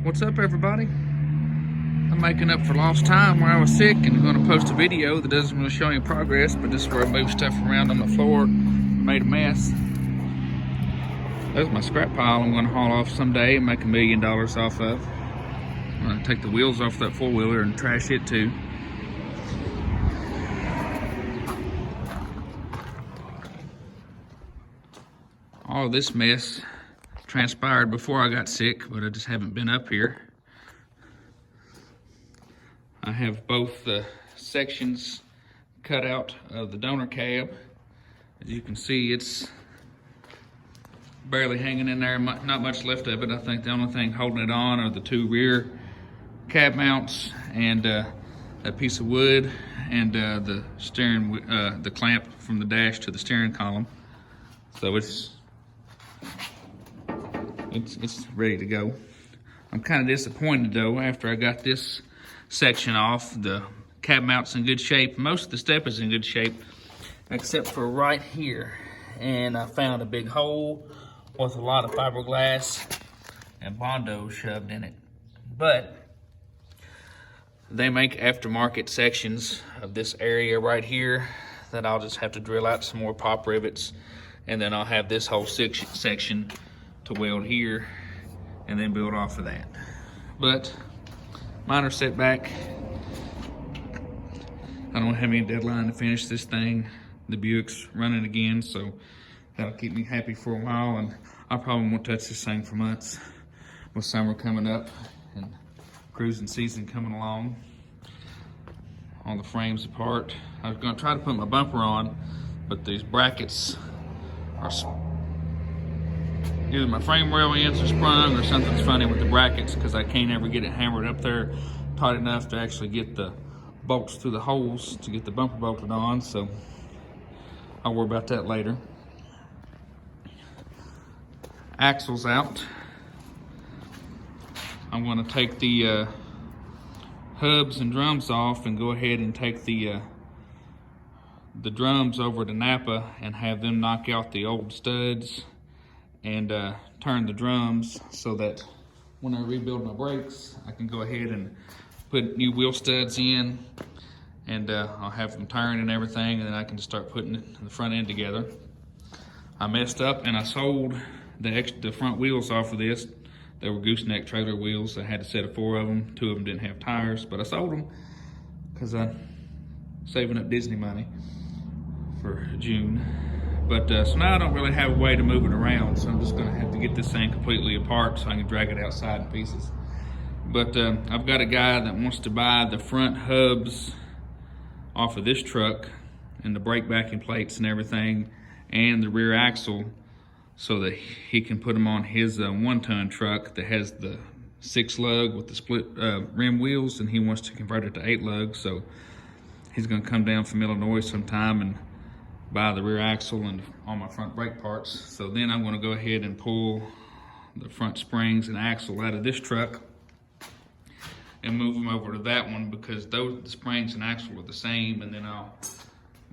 What's up, everybody? I'm making up for lost time where I was sick and I'm going to post a video that doesn't really show any progress, but this is where I moved stuff around on the floor, made a mess. There's my scrap pile I'm going to haul off someday and make $1 million off of. I'm going to take the wheels off that four-wheeler and trash it too. All of this mess transpired before I got sick, but I just haven't been up here. I have both the sections cut out of the donor cab. As you can see, it's barely hanging in there, not much left of it. I think the only thing holding it on are the two rear cab mounts and that piece of wood and the steering, the clamp from the dash to the steering column. So it's ready to go. I'm kind of disappointed though. After I got this section off, the cab mount's in good shape. Most of the step is in good shape, except for right here. And I found a big hole with a lot of fiberglass and Bondo shoved in it. But they make aftermarket sections of this area right here that I'll just have to drill out some more pop rivets, and then I'll have this whole section to weld here and then build off of that. But minor setback. I don't have any deadline to finish this thing. The Buick's running again, so that'll keep me happy for a while, and I probably won't touch this thing for months with summer coming up and cruising season coming along. All the frames apart. I was gonna try to put my bumper on, but these brackets are either my frame rail ends are sprung or something's funny with the brackets, because I can't ever get it hammered up there tight enough to actually get the bolts through the holes to get the bumper bolted on, so I'll worry about that later. Axle's out. I'm going to take the hubs and drums off and go ahead and take the drums over to Napa and have them knock out the old studs and turn the drums so that when I rebuild my brakes, I can go ahead and put new wheel studs in, and I'll have them turn and everything, and then I can just start putting the front end together. I messed up and I sold the front wheels off of this. They were gooseneck trailer wheels. I had a set of 4 of them. 2 of them didn't have tires, but I sold them because I'm saving up Disney money for June. But so now I don't really have a way to move it around, so I'm just gonna have to get this thing completely apart so I can drag it outside in pieces. But I've got a guy that wants to buy the front hubs off of this truck and the brake backing plates and everything and the rear axle so that he can put them on his 1-ton truck that has the 6-lug with the split rim wheels, and he wants to convert it to 8-lug. So he's gonna come down from Illinois sometime and buy the rear axle and all my front brake parts. So then I'm gonna go ahead and pull the front springs and axle out of this truck and move them over to that one, because the springs and axle are the same, and then I'll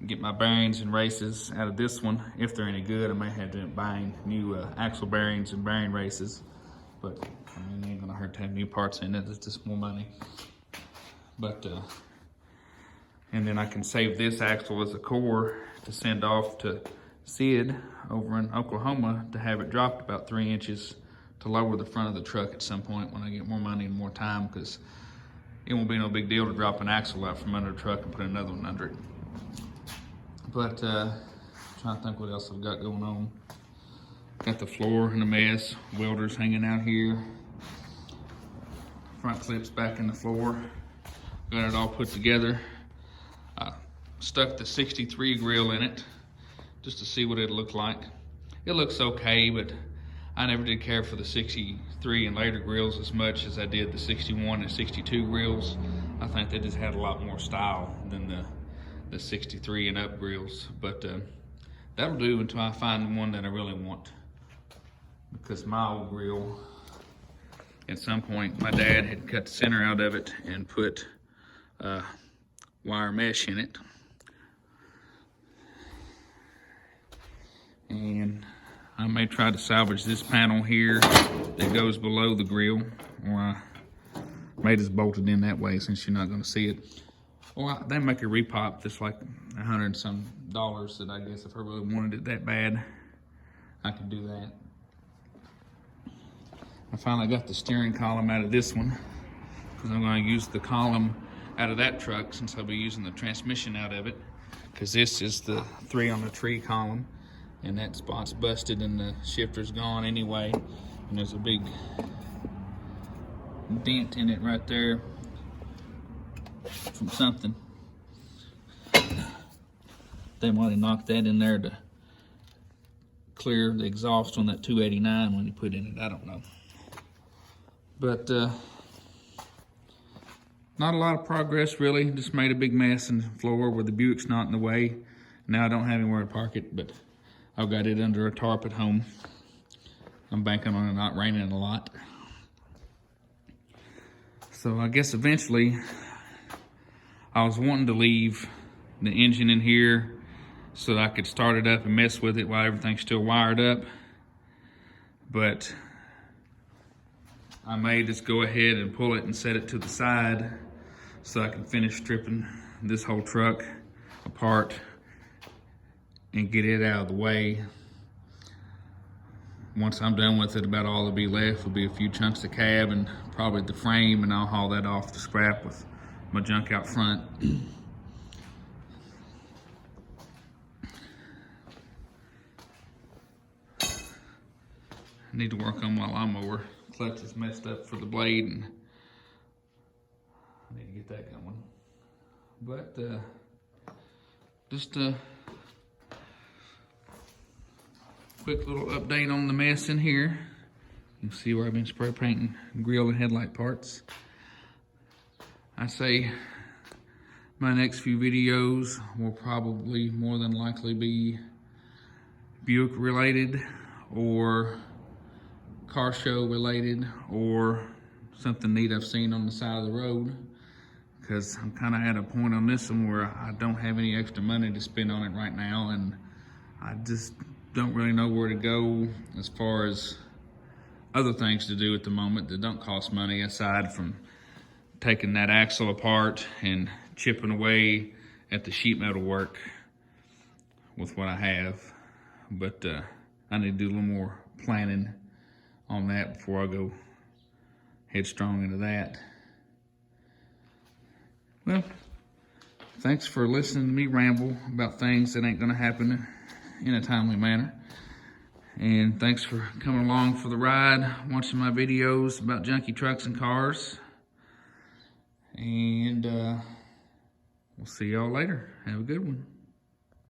get my bearings and races out of this one. If they're any good, I may have to end up buying new axle bearings and bearing races, but I mean, it ain't gonna hurt to have new parts in it. It's just more money. But and then I can save this axle as a core to send off to Sid over in Oklahoma to have it dropped about 3 inches to lower the front of the truck at some point when I get more money and more time, because it won't be no big deal to drop an axle out from under the truck and put another one under it. But trying to think what else I've got going on. Got the floor in a mess, welders hanging out here, front clips back in the floor. Got it all put together. Stuck the 63 grill in it just to see what it looked like. It looks okay, but I never did care for the 63 and later grills as much as I did the 61 and 62 grills. I think they just had a lot more style than the 63 and up grills, but that'll do until I find the one that I really want. Because my old grill, at some point, my dad had cut the center out of it and put wire mesh in it. And I may try to salvage this panel here that goes below the grill, or I may just bolt it in that way since you're not gonna see it. Or they make a repop that's like $100 and some that I guess if I really wanted it that bad, I could do that. I finally got the steering column out of this one because I'm gonna use the column out of that truck since I'll be using the transmission out of it, because this is the 3 on the tree column and that spot's busted and the shifter's gone anyway, and there's a big dent in it right there from something. They might have knocked that in there to clear the exhaust on that 289 when you put in it, I don't know. But not a lot of progress really, just made a big mess in the floor where the Buick's not in the way. Now I don't have anywhere to park it, but I've got it under a tarp at home. I'm banking on it not raining a lot. So I guess eventually I was wanting to leave the engine in here so that I could start it up and mess with it while everything's still wired up. But I may just go ahead and pull it and set it to the side so I can finish stripping this whole truck apart and get it out of the way. Once I'm done with it, about all that'll be left will be a few chunks of cab and probably the frame, and I'll haul that off to scrap with my junk out front. I need to work on my lawnmower. Clutch is messed up for the blade and I need to get that going. But just a quick little update on the mess in here. You can see where I've been spray painting grill and headlight parts. I say my next few videos will probably more than likely be Buick related or car show related or something neat I've seen on the side of the road, because I'm kind of at a point on this one where I don't have any extra money to spend on it right now, and I just don't really know where to go as far as other things to do at the moment that don't cost money, aside from taking that axle apart and chipping away at the sheet metal work with what I have. But I need to do a little more planning on that before I go headstrong into that. Well, thanks for listening to me ramble about things that ain't gonna happen in a timely manner. And thanks for coming along for the ride, watching my videos about junky trucks and cars. And we'll see y'all later. Have a good one.